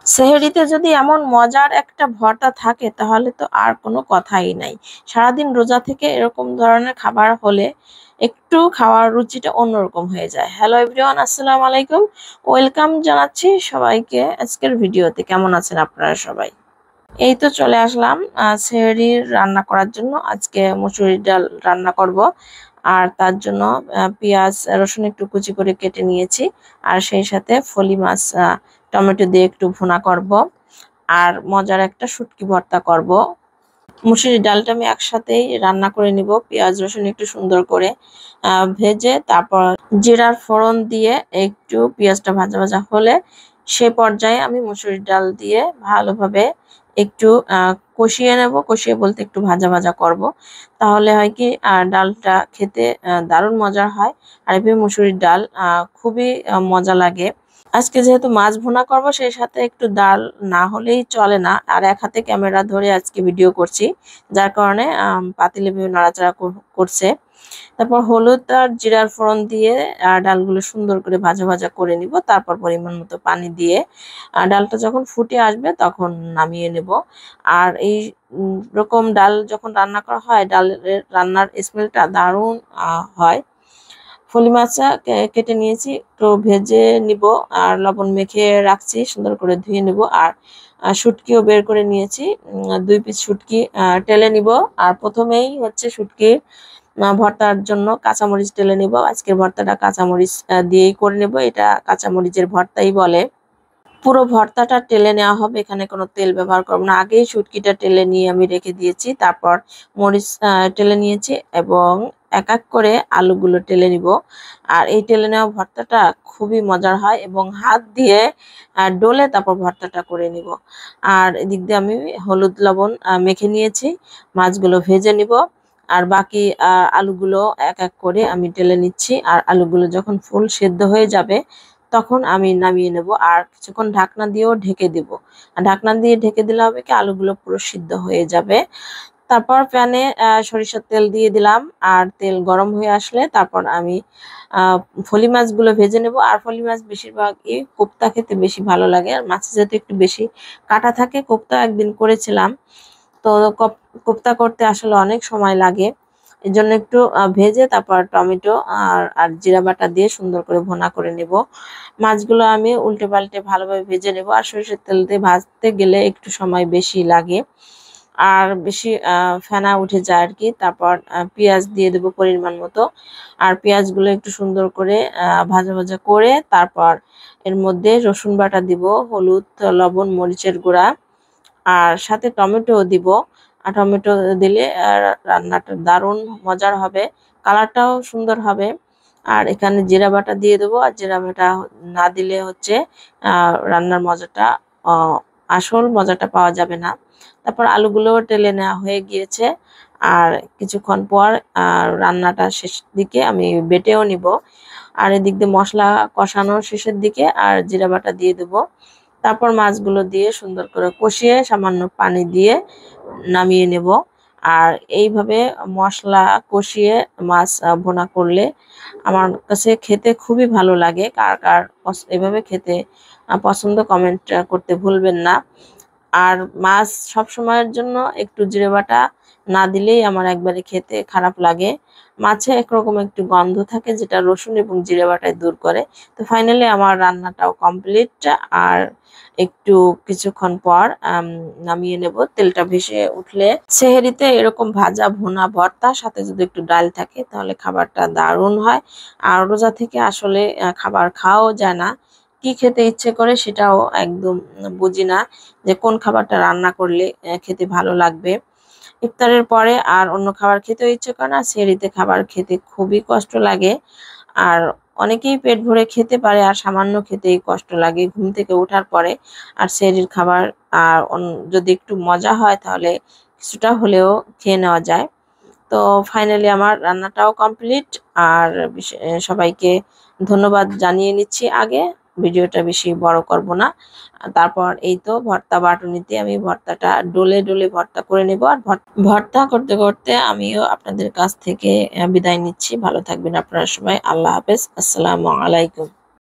সেহরিতে যদি এমন মজার একটা ভর্তা থাকে তাহলে তো আর কোনো কথাই নাই। সারাদিন রোজা থেকে এরকম ধরনের খাবার হলে একটু খাওয়ার রুচিটা অন্যরকম হয়ে যায়। হ্যালো এভরিওয়ান, আসসালামু আলাইকুম। ওয়েলকাম জানাচ্ছি সবাইকে আজকের ভিডিওতে। কেমন আছেন আপনারা সবাই? এই তো চলে আসলাম সেহরির রান্না করার জন্য। আজকে মুসুরির ডাল রান্না করব। আর তার জন্য পেঁয়াজ রসুন একটু কুচি করে কেটে নিয়েছি। আর সেই সাথে ফলি মাছ টমেটো দিয়ে একটু ভুনা করব। আর মজার একটা শুটকি ভর্তা করব। মুসুরির ডালটা আমি একসাথেই রান্না করে নিব, পেঁয়াজ রসুন একটু সুন্দর করে ভেজে, তারপর জিরার ফোড়ন দিয়ে একটু পেঁয়াজটা ভাজা ভাজা হলে সে পর্যায়ে আমি মুসুরির ডাল দিয়ে ভালোভাবে একটু কষিয়ে নেব। কষিয়ে বলতে একটু ভাজা ভাজা করব। তাহলে হয় কি ডালটা খেতে দারুণ মজার হয়। আর এভাবে মুসুরির ডাল খুবই মজা লাগে। আজকে যেহেতু মাছ ভুনা করব, সেই সাথে একটু ডাল না হলেই চলে না। আর এক হাতে ক্যামেরা ধরে আজকে ভিডিও করছি, যার কারণে পাতিলে বিভিন্ন নাড়াচাড়া করছে। তারপর হলুদ আর জিরার ফোড়ন দিয়ে ডালগুলো সুন্দর করে ভাজা ভাজা করে নিব। তারপর পরিমাণ মতো পানি দিয়ে ডালটা যখন ফুটে আসবে তখন নামিয়ে নেব। আর এই রকম ডাল যখন রান্না করা হয়, ডালের রান্নার স্মেলটা দারুণ হয়। ফলি মাছটা কেটে নিয়েছি, একটু ভেজে নিব। আর লবণ মেখে রাখছি, সুন্দর করে ধুয়ে নিব। আর শুটকিও বের করে নিয়েছি, 2 পিস শুটকি টেলে নিব। আর প্রথমেই হচ্ছে শুটকি ভর্তার জন্য কাঁচামরিচ টেলে নিব। আজকের ভর্তাটা কাঁচামরিচ দিয়েই করে নেব, এটা কাঁচামরিচের ভর্তাই বলে। পুরো ভর্তাটা টেলে নেওয়া হবে, এখানে কোনো তেল ব্যবহার করব না। আগেই শুটকিটা টেলে নিয়ে আমি রেখে দিয়েছি, তারপর মরিচ টেলে নিয়েছি এবং এক এক করে আলুগুলো টেলে নিব। আর এই টেলে নেওয়া ভর্তাটা খুবই মজার হয় এবং হাত দিয়ে ডলে তারপর ভর্তাটা করে নিব। আর এদিক দিয়ে আমি হলুদ লবণ মেখে নিয়েছি, মাছগুলো ভেজে নিব। আর বাকি আলুগুলো এক এক করে আমি টেলে নিচ্ছি। আর আলুগুলো যখন ফুল সেদ্ধ হয়ে যাবে তখন আমি নামিয়ে নেব। আর কিছুক্ষণ ঢাকনা দিয়েও ঢেকে দেব। আর ঢাকনা দিয়ে ঢেকে দিলে হবে কি আলুগুলো পুরো সিদ্ধ হয়ে যাবে। তারপর প্যানে সরিষার তেল দিয়ে দিলাম। আর তেল গরম হয়ে আসলে তারপর আমি ফলি মাছগুলো ভেজে নেব। আর ফলি মাছ বেশিরভাগই কোপ্তা খেতে বেশি ভালো লাগে। আর মাছে যেহেতু একটু বেশি কাটা থাকে, কোপ্তা একদিন করেছিলাম, তো কোপ্তা করতে আসলে অনেক সময় লাগে। এর জন্য একটু ভেজে তারপর টমেটো আর জিরা বাটা দিয়ে সুন্দর করে ভুনা করে নেব। মাছগুলো আমি উল্টে পাল্টে ভালোভাবে ভেজে নেব। আর সরিষার তেল দিয়ে ভাজতে গেলে একটু সময় বেশি লাগে আর বেশি ফেনা উঠে যায় আর কি। তারপর পেঁয়াজ দিয়ে দেবো পরিমাণ মতো। আর পেঁয়াজগুলো একটু সুন্দর করে ভাজা ভাজা করে তারপর এর মধ্যে রসুন বাটা দিব, হলুদ লবণ মরিচের গুঁড়া, আর সাথে টমেটো দিব। আর টমেটো দিলে রান্নাটা দারুণ মজার হবে, কালারটাও সুন্দর হবে। আর এখানে জিরা বাটা দিয়ে দেবো। আর জিরা বাটা না দিলে হচ্ছে রান্নার মজাটা, আসল মজাটা পাওয়া যাবে না। তারপর আলুগুলো টেলে নেওয়া হয়ে গিয়েছে। আর কিছুক্ষণ পর রান্নাটা শেষ দিকে আমি বেটেও নিব। আর এদিক দিয়ে মশলা কষানোর শেষের দিকে আর জিরা বাটা দিয়ে দেবো। তারপর মাছগুলো দিয়ে সুন্দর করে কষিয়ে সামান্য পানি দিয়ে নামিয়ে নেব। আর এইভাবে মশলা কষিয়ে মাছ ভুনা করলে আমার কাছে খেতে খুবই ভালো লাগে। কার কার এভাবে খেতে পছন্দ, কমেন্ট করতে ভুলবেন না। আর মাছ সব সময়ের জন্য একটু জিরে বাটা না দিলেই আমার একবারে খেতে খারাপ লাগে। মাছে একরকম একটু গন্ধ থাকে, যেটা রসুন এবং জিরে বাটায় দূর করে। তো ফাইনালি আমার রান্নাটাও কমপ্লিট। আর একটু কিছুক্ষণ পর নামিয়ে নেব। তেলটা ভেসে উঠলে সেহরিতে এরকম ভাজা ভুনা ভর্তা সাথে যদি একটু ডাল থাকে তাহলে খাবারটা দারুণ হয়। আর রোজা থেকে আসলে খাবার খাওয়াও যায় না, কি খেতে ইচ্ছে করে সেটাও একদম বুঝি না যে কোন খাবারটা রান্না করলে খেতে ভালো লাগবে। ইফতারের পরে আর অন্য খাবার খেতেও ইচ্ছে করে না, সেহরিতে খাবার খেতে খুবই কষ্ট লাগে। আর অনেকেই পেট ভরে খেতে পারে আর সামান্য খেতেই কষ্ট লাগে ঘুম থেকে ওঠার পরে। আর সেহরির খাবার আর যদি একটু মজা হয় তাহলে কিছুটা হলেও খেয়ে নেওয়া যায়। তো ফাইনালি আমার রান্নাটাও কমপ্লিট। আর সবাইকে ধন্যবাদ জানিয়ে নিচ্ছি আগে, ভিডিওটা বেশি বড় করব না। তারপর এই তো ভর্তা বাটুনিতে আমি ভর্তাটা ডলে ডলে ভর্তা করে নেব। আর ভর্তা করতে করতে আমিও আপনাদের কাছ থেকে বিদায় নিচ্ছি। ভালো থাকবেন আপনারা সবাই। আল্লাহ হাফেজ, আসসালামু আলাইকুম।